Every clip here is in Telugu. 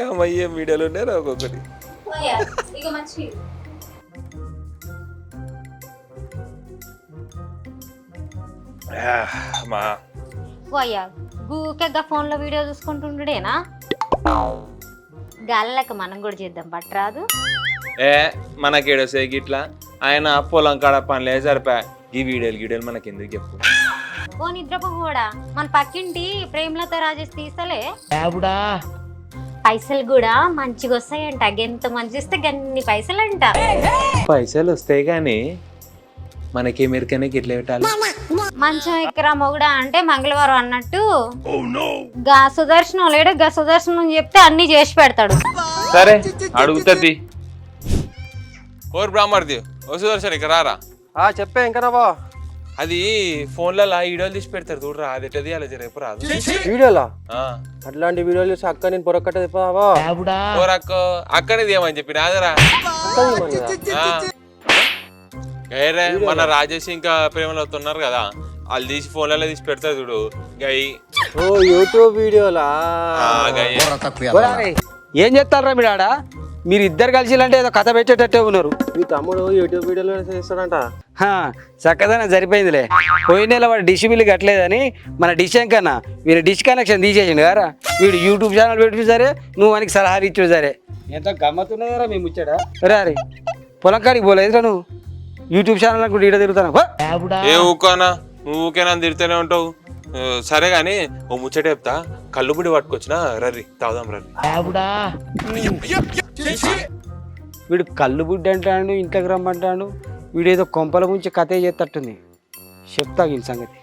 ఏమయ్యే వీడియోలు ఉన్నారా ఒక్కొక్కటి. మా పోయా గూకెగా ఫోన్లో వీడియో చూసుకుంటుండేనా? గల్లకి మనం కూడా చేద్దాం పట్టరాదు. మనకేడొస్తే గిట్లా ఆయన పొలం కాడ పనులే సరిపోయా. ఈ వీడియోలు మనకి ఎందుకు చెప్పు. ఓ నిద్రపో కూడా మన పక్కింటి ప్రేమలతో రాజేసి తీసలే పైసలు కూడా మంచిగా వస్తాయంట. ఎంత మంచి ఇస్తే గన్ని పైసలు అంట. పైసలు వస్తాయి కానీ మనకి మెరికనే గిట్ల పెట్టాలి. మంచం ఎక్కరా మొగుడా అంటే మంగళవారం అన్నట్టు గా సుదర్శనం లేడు. గా సుదర్శనం చెప్తే అన్ని చేసి పెడతాడు. సరే అడుగుతుంది. ఓర్ బ్రాహ్మణది ఓ సుదర్శన్ ఇక్కడ రారా. చెప్పే ఇంకా రావా. అది ఫోన్లలో వీడియోలు తీసి పెడతారు చూడరా. అది ఎట్లా తీయాలి రేపు రాదు. వీడియోలా? అట్లాంటి వీడియోలు చూసి అక్క నేను పొరకట్ట చెప్పావా? అక్కడే తీయమని చెప్పి నాదరా. మన రాజేష్ ఇంకా ప్రేమలో అవుతున్నారు కదా, వాళ్ళు తీసి ఫోన్లలో తీసి పెడతారు చూడు. గై ఓ యూట్యూబ్ వీడియోలా? ఏం చేస్తారా మీరు ఆడ? మీరు ఇద్దరు కలిసిలంటే ఏదో కథ పెట్టేటట్టే ఉన్నారు. మీ తమ్ముడు యూట్యూబ్ వీడియోలో చేస్తాడంట. చక్కదనం సరిపోయిందిలే. పోయిన నెల వాడు డిష్ బిల్లు కట్టలేదని మన డిష్ కన్నా వీడు డిష్ కనెక్షన్ తీసేసిండు కదా. వీడు యూట్యూబ్ ఛానల్ పెట్టి సరే, నువ్వు మనకి సలహా ఇచ్చు సరే. ఎంత గమ్మత్తున్నదారా మేము ముచ్చాడా. రే పొలం కాడికి పోలేదురా నువ్వు. యూట్యూబ్ ఛానల్ అనుకుంటే ఈడ తిరుగుతాను. ఏ ఊకోనా నువ్వు ఊకేనా తిరుగుతూనే ఉంటావు. సరే గాని ఓ ముచ్చట చెప్తా. కళ్ళు బుడి పట్టుకొచ్చినా రర్రి తాగుదాం రర్రి. వీడు కళ్ళు బుడ్డి అంటాడు, ఇంట్లోకి రమ్మంటాడు. వీడు ఏదో కొంపల ముంచి కథే చేస్తట్టుంది. చెప్తా ఈ సంగతి.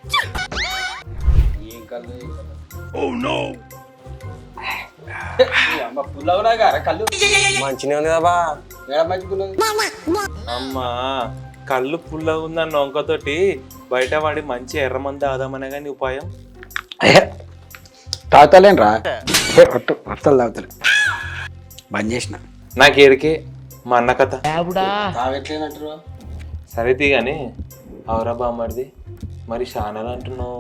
కళ్ళు మంచిగా ఉంది కదా. మంచిగున్నది. అమ్మా కళ్ళు పుల్లగా ఉందన్న వంకతోటి బయట వాడి మంచి ఎర్రమంది తాగుదామనే కానీ ఉపాయం. తాగుతలేనరా అత్తలు తాగుతలే. బంద్ చేసిన. నాకు ఏడికే మా అన్న కథ తాగట్లేనంటారు. సరే తీగాని అవరా బామ్మడిది మరి షానాలు అంటున్నావు.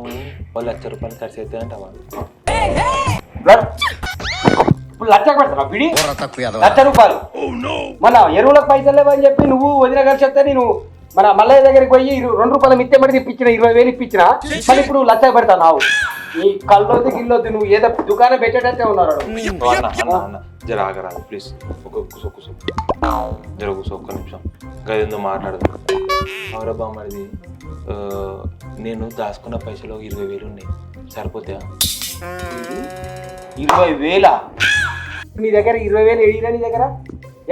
వాళ్ళు ₹1,00,000 ఖర్చు అవుతాయి అంటావా? ₹1,00,000 మన ఎరువులకు పైసలు లేవని చెప్పి నువ్వు వదిన కలిసి వస్తే నేను మన మల్లయ్య దగ్గరికి పోయి ₹2 మిత్తే మడి ఇప్పించిన, 20,000 ఇప్పించిన. మళ్ళీ ఇప్పుడు ₹1,00,000 పెడతా. నావు ఈ కళ్ళొద్దు గిల్లొద్దు, నువ్వు ఏదో దుకాణం పెట్టేటట్టే ఉన్నారు. జర ఆగరాదు ప్లీజ్. జర ఒక్క నిమిషం గదేందో మాట్లాడదు. అవరా బామ్మడిది నేను దాచుకున్న పైసలు 20,000 ఉన్నాయి. సరిపోతాయా? 20,000? నీ దగ్గర 20,000 ఏడిరా? నీ దగ్గర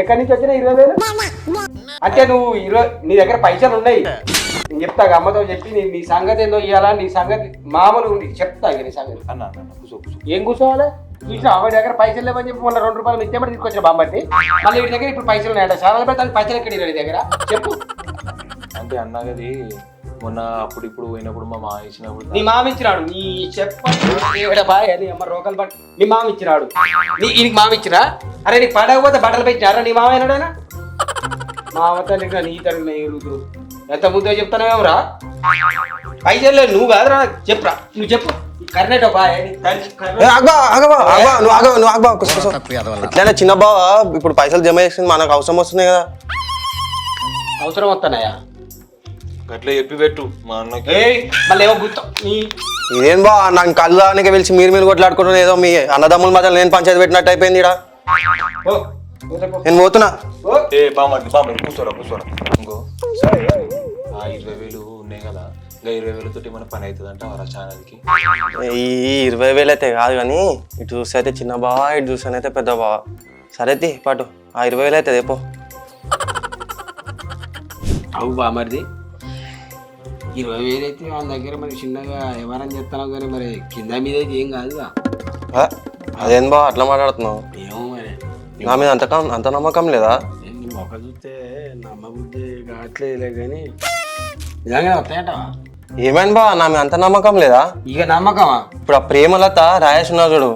ఎక్కడి నుంచి వచ్చినా 20,000? అంటే నువ్వు నీ దగ్గర పైసలు ఉన్నాయి. నేను చెప్తా అమ్మతో చెప్పి నీ సంగతి ఏందో ఇవ్వాలా. నీ సంగతి మామూలు చెప్తా. నీ సంగతి అన్న ఏం కూర్చోవాలి? చూసినా ఆవిడ దగ్గర పైసలు లేవని చెప్పి మొన్న ₹2 ఇస్తే మరి తీసుకొచ్చిన బామ్మటి. మళ్ళీ వీడి దగ్గర ఇప్పుడు పైసలు ఉన్నాయంట. చాలా పెడతాను. పైసలు ఎక్కడ నీ దగ్గర చెప్పు. అంటే అన్నగది మొన్న అప్పుడు ఇప్పుడు పోయినప్పుడు మా మామ ఇచ్చినప్పుడు. నీ మామ ఇచ్చినాడు. నీ చెప్పాలి అమ్మ రోకలు పట్టు. నీ మామ ఇచ్చినాడు. నీకు మామ ఇచ్చినా? అరే నీకు పడకపోతే బట్టలు పెట్టినారా? నీ మామ అయినాడైనా మామ తల్లి నీ తల్లి ఎరుగుతురు. ఎంత ముద్దో చెప్తానేమరా? పైసలు లేదు నువ్వు కాదురా. చెప్పురా నువ్వు చెప్పు. కర్ణేటో బాయ్ చిన్న బావ ఇప్పుడు పైసలు జమ చేసింది, మనకు అవసరం వస్తున్నాయి కదా. అవసరం వస్తున్నాయా? అట్లా చెప్పి పెట్టు మా అన్నకి. మళ్ళీ ఏమో గుర్తు ఇదేం బా నాకు కళ్ళు దానికి పిలిచి మీరు కొట్లాడుకుంటున్నా. ఏదో మీ అన్నదమ్ముల మధ్య నేను పంచాయతీ పెట్టినట్టు అయిపోయింది ఇక్కడ. నేను పోతున్నా. కూర్చోరా ఇంకో 20,000 ఉన్నాయి కదా. 20,000 తోటి మన పని అవుతుంది అంట ఆ ఛానల్కి. ఈ 20,000 అయితే కాదు కానీ ఇటు చూస్తే అయితే చిన్న బావ, ఇటు చూస్తే అయితే పెద్ద బావ. సరే పాటు ఆ 20,000 అయితే రేపో. అవు బా మరిది 20,000 అయితే వాళ్ళ దగ్గర మరి చిన్నగా ఎవరని చెప్తాను కానీ మరి కింద మీద అయితే ఏం కాదుగా. అదేం బా అట్లా మాట్లాడుతున్నావు? ఏమో మరి నా మీద అంత నమ్మకం లేదా? మొక్క చూస్తే నమ్మబుద్ధి కావట్లేదులే కానీ నిజంగా వస్తాయంట. ఏమైంది బా నా మీద అంత నమ్మకం లేదా? ఇక నమ్మకమా? ఇప్పుడు ఆ ప్రేమలత రాయేసి ఉన్నారు చూడు,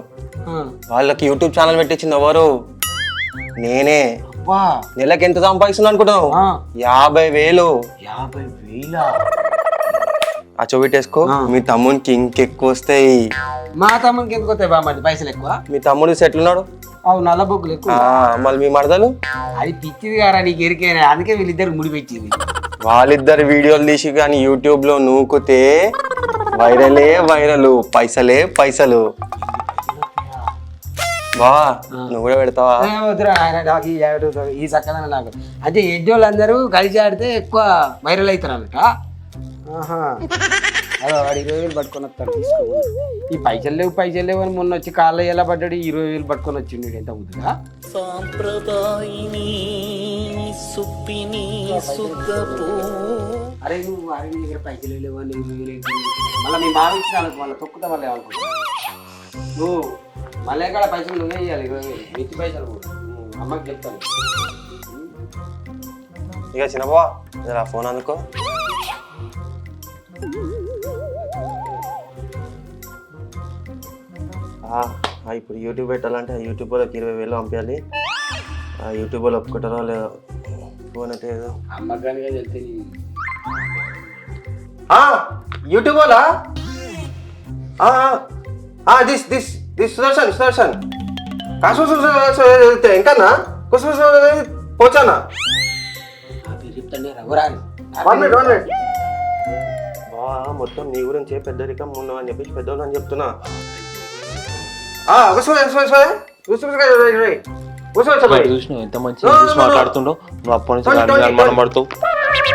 వాళ్ళకి యూట్యూబ్ ఛానల్ పెట్టించింది ఎవరు? నేనే. అబ్బా నెలకి ఎంత సంపాదిస్తున్నా అనుకుంటున్నావు? ఆ. 50,000. 50,000 ఆ చోబెట్టేసుకో. మీ తమ్మునికి ఇంకెక్కువ వస్తాయి. మా తమ్మునికి ఎందుకు వస్తాయి బామ్మది పైసలు ఎక్కువ? మీ తమ్ముడు సెట్లున్నాడు. అవు నల్ల బొగ్గులు ఎక్కువ. మళ్ళీ మీ మరదలు అది పిచ్చిది కారా నీకు ఎరికైనా, అందుకే వీళ్ళిద్దరికి ముడి పెట్టింది. వాళ్ళిద్దరు వీడియోలు తీసి కానీ యూట్యూబ్ లో నూకుతే వైరలే వైరలు, పైసలే పైసలు. బా నువ్వు కూడా పెడతావా? వద్దురా ఆయన నాకు ఈ చక్కదనం నాకు. అంటే ఎడ్డోళ్ళు అందరూ కలిసి ఆడితే ఎక్కువ వైరల్ అవుతారు అన్నట. అదో వాడు 20,000 పట్టుకొని వస్తాడు తీసుకో. ఈ పైసలు లేవు అని మొన్న వచ్చి కాళ్ళ ఎలా పడ్డాడు, 20,000 పట్టుకొని వచ్చిండు. ఎంత ముద్దుగా అరే నువ్వు అరే నీ దగ్గర పైసలు లేవు అని 20,000 మళ్ళీ మీ బాగా ఇచ్చిన వాళ్ళకి మళ్ళీ తొక్కుతా మళ్ళీ అనుకుంటా. నువ్వు మళ్ళీ ఎక్కడ పైసలు నువ్వే ఇవ్వాలి. 20,000 ఎత్తి పైసలు కూడా అమ్మకి చెప్తాను. ఇక చిన్నబా ఫోన్ అందుకో. ఇప్పుడు యూట్యూబ్ పెట్టాలంటే యూట్యూబ్ వాళ్ళకి 20,000 పంపించాలి. ఆ యూట్యూబ్ వాళ్ళు ఒప్పుకుంటారో లేదో. ఫోన్ అంటే ఏదో అమ్మగానిగా చెప్తే యూట్యూబ్ వాళ్ళా? సుదర్శన్ కాసు ఇంకన్నా పోచానా చెప్తాను రఘురాని మొత్తం నీ గురించి పెద్దరికం ఉన్నావు అని చెప్పేసి పెద్దోళ్ళు అని చెప్తున్నా. చూసినావు ఎంత మంచిగా ఇంగ్లీష్ మాట్లాడుతుండో. నువ్వు అప్పటి నుంచి అనుమానం పడుతావు.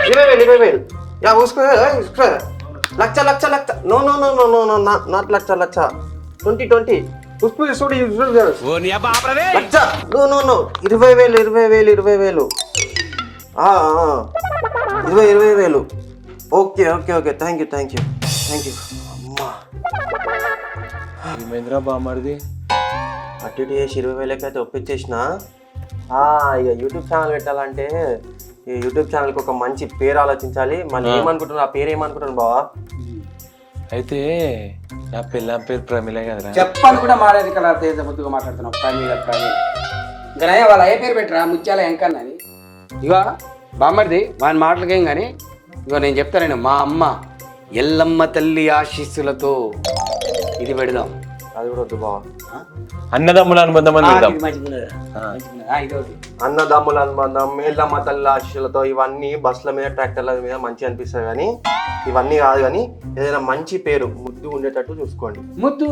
20,000 లక్ష నో నాట్ లక్ష 20 పుష్పు చూడు లక్ష. నో 20,000 20,000 ఓకే థ్యాంక్ యూ అమ్మా మహేంద్ర బామ్మడిది అటు ఇటు చేసి 20,000 అయితే ఒప్పించేసిన. ఇక యూట్యూబ్ ఛానల్ పెట్టాలంటే ఈ యూట్యూబ్ ఛానల్కి ఒక మంచి పేరు ఆలోచించాలి. మళ్ళీ ఏమనుకుంటున్నా, ఆ పేరు ఏమనుకుంటున్నాను బావా? అయితే నా పిల్లం పేరు ప్రమిళ కదరా. చెప్పాలి కూడా మారేది కదా. ముద్దుగా మాట్లాడుతున్నావు ప్రమీల. ఇంకా వాళ్ళ ఏ పేరు పెట్టరా ముత్యాల ఎంకన్నని. ఇగో బామ్మడిది వాని మాటలకేం కానీ ఇగో నేను చెప్తాను. మా అమ్మ ఎల్లమ్మ తల్లి ఆశీస్సులతో ఇది పెడదాం. అది కూడా వద్దు బావా. అన్నదమ్ముల అనుబంధం అని పెడదాం. అన్నదమ్ముల అనుబంధం, ఎల్లమ్మ తల్లి ఆశీస్సులతో ఇవన్నీ బస్సుల మీద ట్రాక్టర్ల మీద మంచి అనిపిస్తాయి కానీ ఇవన్నీ కాదు. కానీ ఏదైనా మంచి పేరు ముద్దు ఉండేటట్టు చూసుకోండి. ముద్దు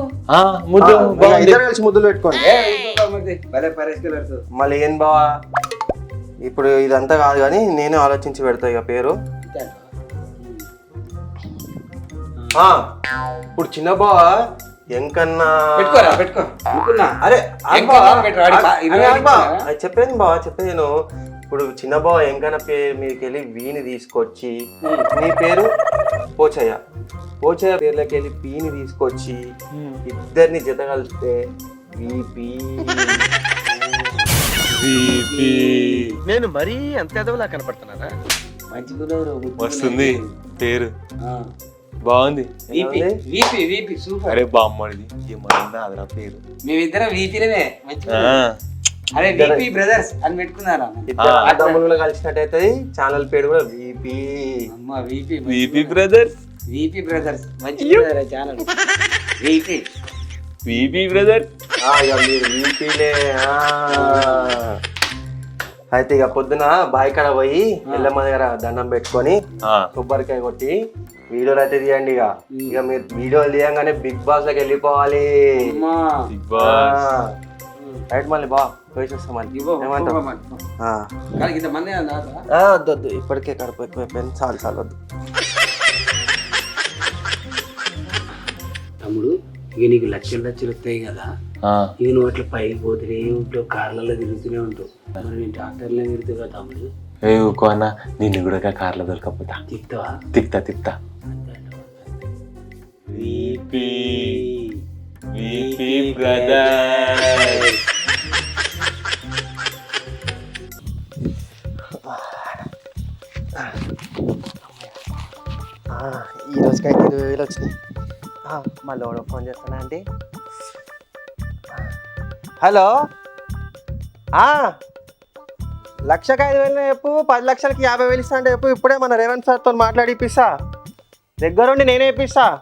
ఇద్దరు కలిసి ముద్దులు పెట్టుకోండి. మళ్ళీ ఏం బావా ఇప్పుడు ఇదంతా కాదు కానీ నేనే ఆలోచించి పెడతా ఇక పేరు. ఇప్పుడు చిన్న బావ ఎంకన్నా పెట్టుకో. అరే చెప్పేది బావ చెప్పేది. ఇప్పుడు చిన్న బావ ఎంకన్నా పేరు మీదకి వెళ్ళి వీని తీసుకొచ్చి నీ పేరు పోచయ్య పేర్లోకి వెళ్ళి పీని తీసుకొచ్చి ఇద్దరిని జత కలిస్తే వీపీ. నేను మరీ అంత ఎదవలా కనపడుతున్నారా? వస్తుంది పేరు బాగుంది. అరే బామ్మడిది ఏమన్నా అదరా పేరు. మేమిద్దరం వీపీలమే. అరే వీపీ బ్రదర్స్ అని పెట్టుకున్నారా? తమ్ముళ్ళు కలిసినట్టయితే ఛానల్ పేరు కూడా వీపీ. వీపీ బ్రదర్స్ మంచి ఛానల్ వీపీ బ్రదర్స్. మీరు వీపీలే. అయితే ఇక పొద్దున బావి కాడ పోయి ఎల్లమ్మ దగ్గర దండం పెట్టుకొని కొబ్బరికాయ కొట్టి వీడియోలు అయితే తీయండి. ఇక మీరు వీడియోలు తీయంగానే బిగ్ బాస్ లోకి వెళ్ళిపోవాలి. రైట్ మళ్ళీ బా పోయి చూస్తాం. మళ్ళీ ఏమంటావు? వద్దు ఇప్పటికే కడుపు ఎక్కువైపోయింది. చాలు వద్దు. తమ్ముడు ఇక నీకు లక్షలు వస్తాయి కదా. ఇక నువ్వు అట్లా పైకి పోతూనే ఉంటావు, కార్లలో తిరుగుతూనే ఉంటావు. మరి నేను డాక్టర్లో తిరుగుతావు కదా తమ్ముడు. అన్న నిన్ను కూడా కార్లో దొరకపోతా. తిక్తా వీపీ బ్రదర్స్. ఈ రోజుకైతే 20,000 వచ్చినాయి. మళ్ళీ ఎవడో ఫోన్ చేస్తానా అండి? హలో లక్షకి 5,000 చెప్పు, 10 లక్షలకి 50,000 ఇస్తా అంటే చెప్పు. ఇప్పుడే మన రేవంత్ సార్తో మాట్లాడి ఇప్పిస్తా, దగ్గరుండి నేనే ఇప్పిస్తా.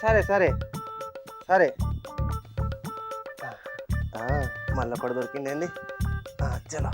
సరే సరే సరే. మళ్ళీ ఒకటి దొరికింది ఏంది. చలో.